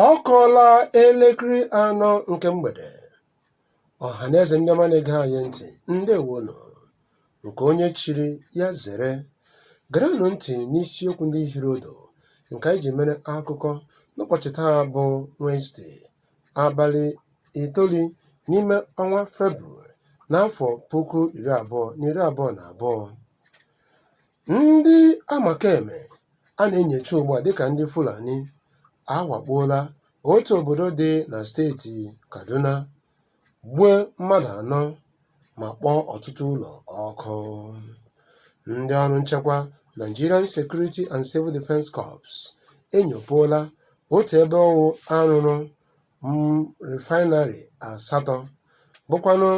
Ọ kụọla elekere 4 nke mgbede. Ọhaneze ndị ọma na-ege anyị ntị, ndewonu. Nke onye chiri ya zere. Gerenụ ntị n'isiokwu ndị hiri odo nke anyị ji mere akụkọ n'ụbọchị taa bụ Wenesde, abalị 9 n'ime ọnwa Febrụwarị n'afọ 2022. Ndị amakeme a na-enyocha ugbu a dịka ndị Fulani awakpola otu obodo dị na steeti Kaduna, gbuo mmadụ 4 ma kpọọ ọtụtụ ụlọ ọkụ. Ndị ọrụ nchekwa Nigerian Security and Civil Defense Corps enyopụla otu ebe ọwụ arụrụ refinery 8, bụkwanụ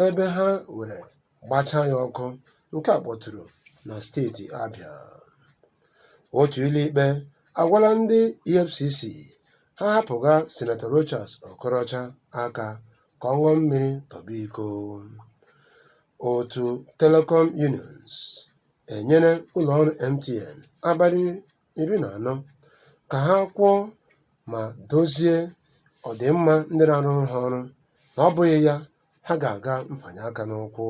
ebe ha were gbachaa ya ọkụ, nke a kpọtụrụ na steeti Abia. Otu ụlọikpe agwala ndị EFCC ha hapụga Senator Rochas Okorocha aka ka ọ ṅụọ mmiri tọba iko. Otu Telecom Unions enyere ụlọọrụ MTN abalị 14 ka ha kwụọ ma dozie ọdịmma ndị na-arụrụ ha ọrụ, na ọ bụghị ya ha ga-aga mfanye aka n'ụkwụ.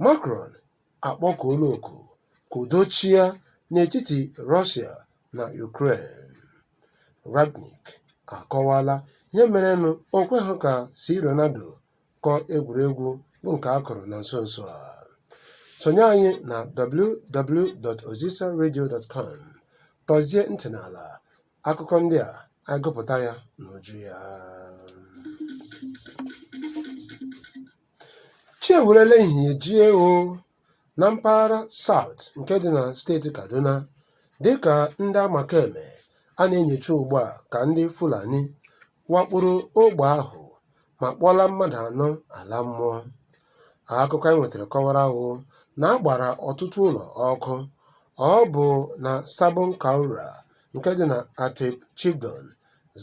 Macron akpọkuola oku ka udo chịa n'etiti Russia na Ukraine. Rangnick akọwala ihe merenụ o kweghị ka Ronaldo kọọ egwuregwu bụ nke a kụrụ na nso nso a. Sonye anyị na www.ozisaradio.com tọzie ntị n'ala akụkọ ndị a anyị gụpụta ya n'uju ya. Chi ewerela ehihie jie na mpaghara South nke dị na steeti Kaduna dịka ndị amakeme a na-enyocha ugbu a ka ndị Fulani wakporo ogbe ahụ ma kpọla mmadụ 4 ala mmụọ. Akụkọ anyị nwetara kọwara na agbara ọtụtụ ụlọ ọkụ. Ọ bụ na Sabon Kaura nke dị na Atip Chibdon,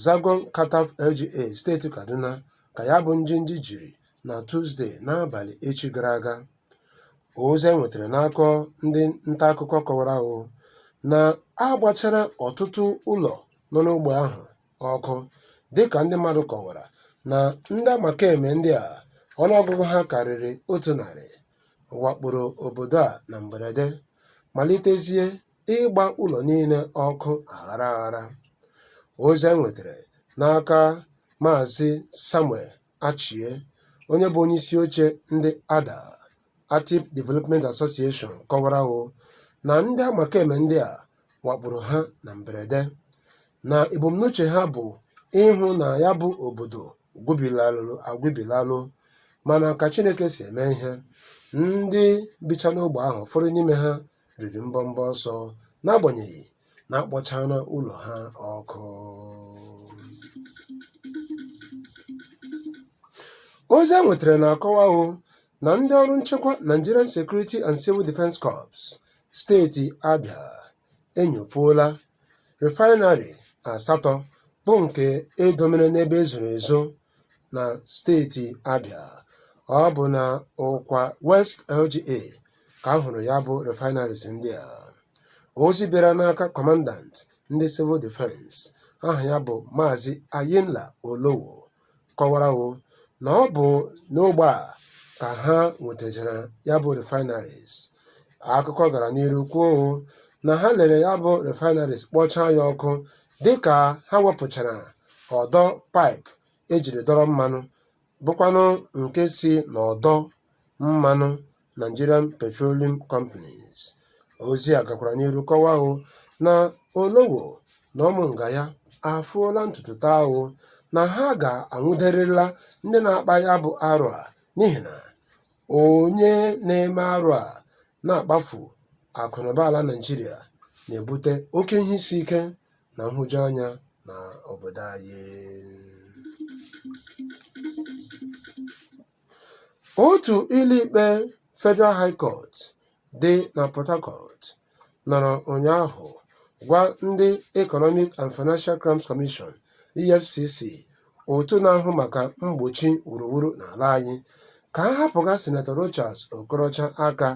Zagon Kataf LGA steeti Kaduna ka ya bụ njinji jiri na Tuzdee n'abalị echi gara aga. Ozi anyị nwetara n'aka ndị nta akụkọ kọwara na agbachara ọtụtụ ụlọ nọ n'ogbe ahụ ọkụ, dịka ndị mmadụ kọwara na ndị amakeme ndị a ọnụọgụgụ ha karịrị 100 wakporo obodo a na mberede, malitezie ịgba ụlọ niile ọkụ aghara aghara. Ozi anyị nwetara n'aka Maazị Samuel Achie, onye bụ onye isi oche ndị ADA, Atip Development Association, kọwara na ndị amakeme ndị a wakporo ha na mberede, na ebumnuche ha bụ ịhụ na ya bụ obodo agwụbilalụ, mana ka Chineke si eme ihe, ndị bicha n'ogbe ahụ ụfọdụ n'ime ha riri mbọmbọ ọsọ n'agbanyeghị na akpọchana ụlọ ha ọkụ. Ozi a nwetara na-akọwa na ndị ọrụ nchekwa Nigerian Security and Civil Defense Corps steeti Abia enyopụla refinery 8 bụ nke edomere n'ebe ezoro ezo na steeti Abia. Ọ bụ na Ụkwa West LGA ka a hụrụ ya bụ refineries ndị a. Ozi bịara n'aka Commandant ndị Civil Defense, aha ya bụ Maazị Ayinla Olowo, kọwara na ọ bụ n'ogbe a ka ha nwetachara ya bụ refineries. Akụkọ gara n'iru kwuo na ha lere ya bụ refineries kpọchaa ya ọkụ dịka ha wepụchara ọdọ paịpụ ejiri dọrọ mmanụ, bụkwanụ nke si n'ọdọ mmanụ Nigerian Petroleum Companies. Ozi a gakwara n'iru kọwaa na Olowo na ụmụnga ya afụola ntutu taa na ha ga-anwụderịla ndị na-akpa ya bụ arụ a, n'ihi na onye na-eme arụ a na-akpafu akụnụba ala Naịjirịa na-ebute oke ihe isi ike na nhụjuanya na obodo anyị. Otu ụlọikpe Federal High Court dị na Port Harcourt nọrọ ụnyaahụ gwa ndị Economic and Financial Crimes Commission EFCC, otu na-ahụ maka mgbochi wuruwuru n'ala anyị, ka ha hapụga Senator Rochas Okorocha aka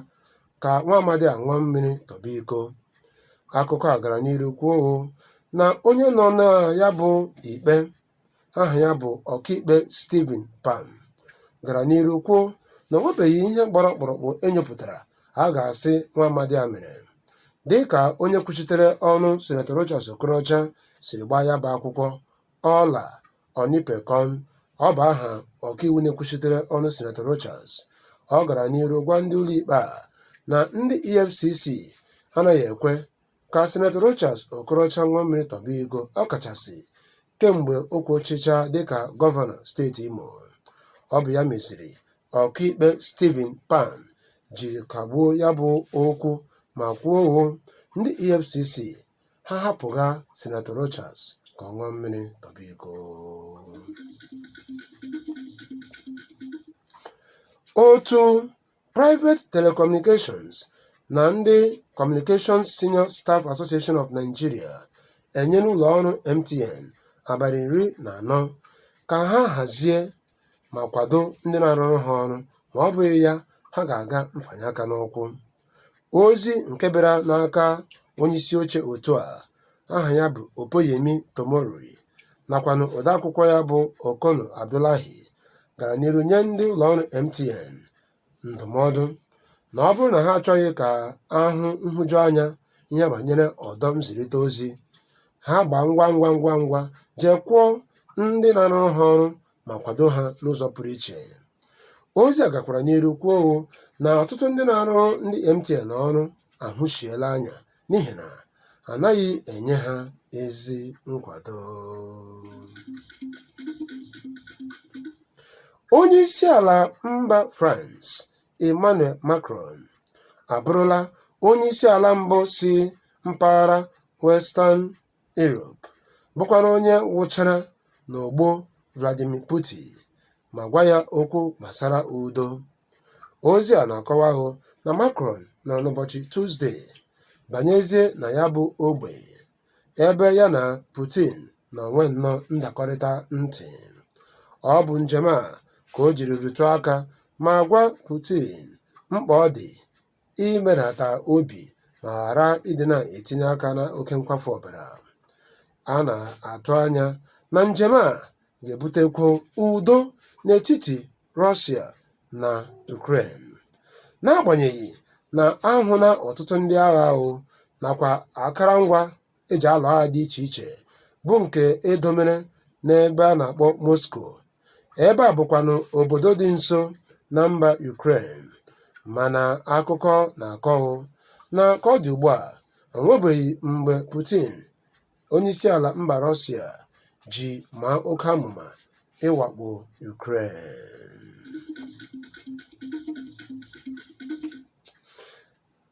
ka nwa amadi a ṅụọ mmiri tọba iko. Akụkọ a gara n'iru kwuo na onye nọ na ya bụ ikpe aha ya bụ ọkaikpe Stephen Pam gara n'ihu kwuo na o nwebeghị ihe gbara ọkpụrụkpụ enyopụtara a ga-asị nwa amadi a mere, dịka onye kwuchitere ọnụ Senator Rochas Okorocha siri gbaa ya bụ akwụkwọ. Ọla Onipekon, ọ bụ aha ọkaiwu na-ekwuchitere ọnụ Senator Rochas, ọ gara n'ihu gwa ndị ụlọikpe a na ndị EFCC anaghị ekwe ka Senator Rochas Okorocha ṅụọ mmiri tọba iko, ọkachasị kemgbe okwu ọchịcha dịka gọvanọ steeti Imo. Ọ bụ ya mesịrị ọkaikpe Stephen Pam jiri kagbuo ya bụ okwu ma kwuo ndị EFCC ha hapụga Senator Rochas ka ọ ṅụọ mmiri tọba iko. Otu Private Telecommunications na ndị Communications Senior Staff Association of Nigeria enyela ụlọ ọrụ MTN abalị 14 ka ha hazie ma kwado ndị na-arụrụ ha ọrụ, ma ọ bụghị ya ha ga-aga mfanye aka n'ụkwụ. Ozi nke bịara n'aka onyeisi oche otu a aha ya bụ Opoyemi Tomori nakwanụ odeakwụkwọ ya bụ Okono Abdullahi gara n'ihu nye ndị ụlọọrụ MTN ndụmọdụ na ọ bụrụ na ha achọghị ka ahụ nhụjuanya ihe banyere ọdọ nzirịta ozi, ha gbaa ngwa jee kwụọ ndị na-arụrụ ha ọrụ ma kwado ha n'ụzọ pụrụ iche. Ozi a gakwara n'ihu kwuo na ọtụtụ ndị na-arụrụ ndị MTN ọrụ ahụchiela anya n'ihi na anaghị enye ha ezi nkwado. Onye isi ala mba France Emmanuel Macron abụrụla onye isi ala mbụ si mpaghara Western Europe bụkwara onye wụchara n'ogbo Vladimir Putin ma gwa ya okwu gbasara udo. Ozi a na-akọwa na Macron nọrọ n'ụbọchị Tuzdee banyezie na ya bụ ogbe ebe ya na Putin na-enwe nnọọ ndakọrịta ntị. Ọ bụ njem a ka o jiri rụtụ aka ma gwa Putin mkpa ọ dị imenata obi ma ghara ịdị na-etinye aka na oke nkwafu ọbara. A na-atụ anya na njem a ga-ebutekwu udo n'etiti Russia na Ukraine, n'agbanyeghị na ahụ na ọtụtụ ndị agha nakwa akụrụngwa eji alụ agha dị iche iche bụ nke edomere n'ebe a na-akpọ Moscow. Ebe a bụkwanụ obodo dị nso na mba Ukraine, mana akụkọ na-akọ na ka ọ dị ugbu a o nwebeghị mgbe Putin onyeisi ala mba Russia ji maa oke amụma ịwakpo Ukraine.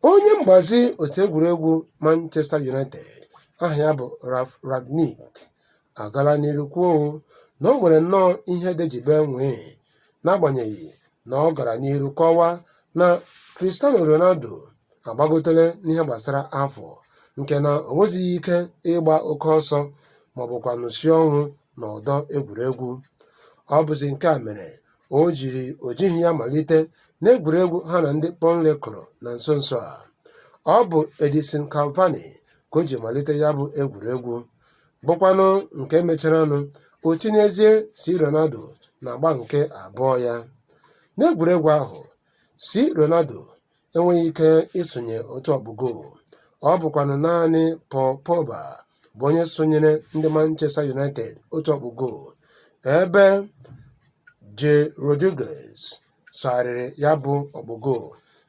Onye mgbazi otu egwuregwu Manchester United aha ya bụ Ralf Rangnick agala n'ihu kwuo na o nwere nnọọ ihe dejibe nwee, n'agbanyeghị na ọ gara n'ihu kọwaa na Cristiano Ronaldo agbagotele n'ihe gbasara afọ nke na o nwezighị ike ịgba oke ọsọ ma ọ bụkwanụ si ọnwụ n'ọdọ egwuregwu. Ọ bụzi nke a mere o jighị ya malite n'egwuregwu ha na ndị Burnley kụrụ na nso nso a. Ọ bụ Edinson Cavani ka o ji malite ya bụ egwuregwu, bụkwanụ nke mecharanụ o tinyezie si Ronaldo na agba nke abụọ ya. N'egwuregwu ahụ, si Ronaldo enweghị ike isonye otu ọkpụgo. Ọ bụkwanụ naanị Paul Pogba bụ onye sonyere ndị Manchester United otu ọkpụgo, ebe Jay Rodriguez sogharịrị ya bụ ọkpụgo,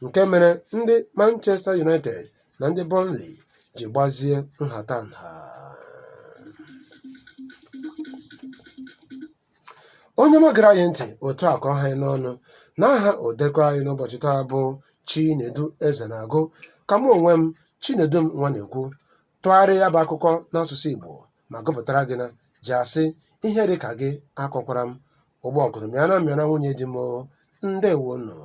nke mere ndị Manchester United na ndị Burnley ji gbazie nhatanha. Onye magara anyị ntị, otu a ka ọ ha anyị n'ọnụ n'aha odekọ anyị n'ụbọchị taa bụ Chinedu Ezenagụ, ka mụ onwe m Chinedu m Nwanekwu tụgharịa ya bụ akụkọ n'asụsụ Igbo ma gụpụtara gị na ji asị ihe dị ka gị akọkwara m ụgbọ ọgụrụ mịana nwunye di m. Ndewonu.